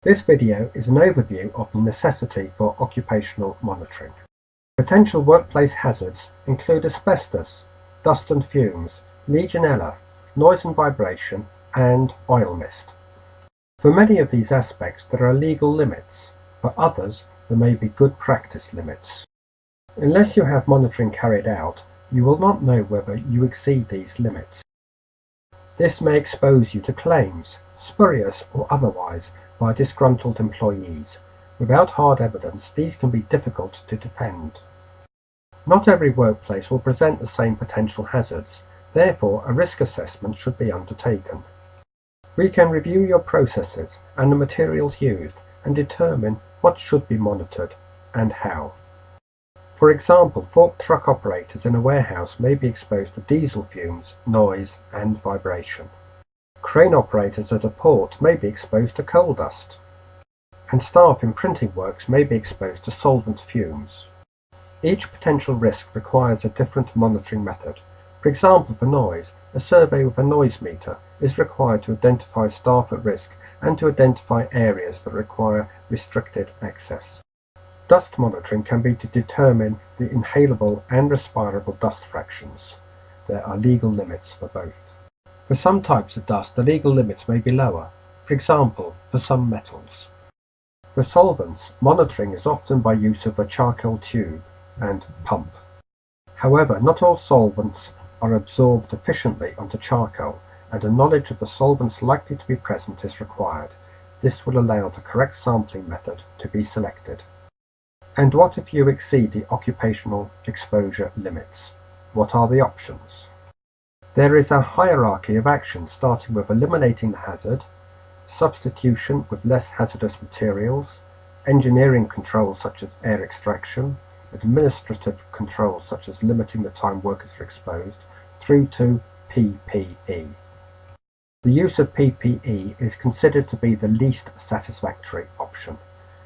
This video is an overview of the necessity for occupational monitoring. Potential workplace hazards include asbestos, dust and fumes, Legionella, noise and vibration, and oil mist. For many of these aspects there are legal limits. For others there may be good practice limits. Unless you have monitoring carried out, you will not know whether you exceed these limits. This may expose you to claims, spurious or otherwise, by disgruntled employees. Without hard evidence, these can be difficult to defend. Not every workplace will present the same potential hazards, therefore a risk assessment should be undertaken. We can review your processes and the materials used and determine what should be monitored and how. For example, fork truck operators in a warehouse may be exposed to diesel fumes, noise and vibration. Crane operators at a port may be exposed to coal dust, and staff in printing works may be exposed to solvent fumes. Each potential risk requires a different monitoring method. For example, for noise, a survey with a noise meter is required to identify staff at risk and to identify areas that require restricted access. Dust monitoring can be to determine the inhalable and respirable dust fractions. There are legal limits for both. For some types of dust, the legal limits may be lower, for example, for some metals. For solvents, monitoring is often by use of a charcoal tube and pump. However, not all solvents are absorbed efficiently onto charcoal, and a knowledge of the solvents likely to be present is required. This will allow the correct sampling method to be selected. And what if you exceed the occupational exposure limits? What are the options? There is a hierarchy of action starting with eliminating the hazard, substitution with less hazardous materials, engineering controls such as air extraction, administrative controls such as limiting the time workers are exposed, through to PPE. The use of PPE is considered to be the least satisfactory option.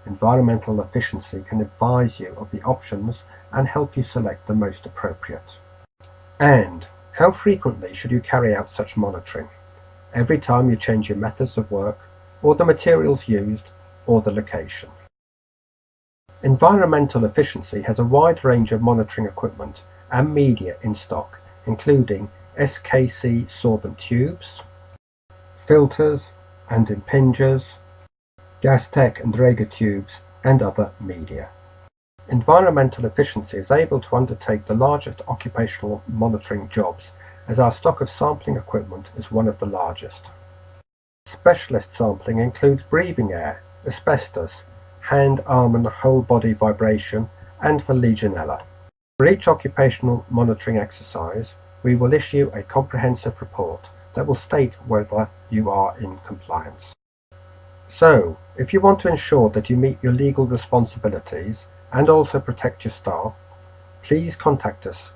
Environmental efficiency can advise you of the options and help you select the most appropriate. And how frequently should you carry out such monitoring? Every time you change your methods of work, or the materials used, or the location. Environmental efficiency has a wide range of monitoring equipment and media in stock, including SKC sorbent tubes, filters and impingers, Gastec and Draeger tubes, and other media. Environmental efficiency is able to undertake the largest occupational monitoring jobs, as our stock of sampling equipment is one of the largest. Specialist sampling includes breathing air, asbestos, hand, arm and whole body vibration, and for Legionella. For each occupational monitoring exercise, we will issue a comprehensive report that will state whether you are in compliance. So, if you want to ensure that you meet your legal responsibilities and also protect your staff, please contact us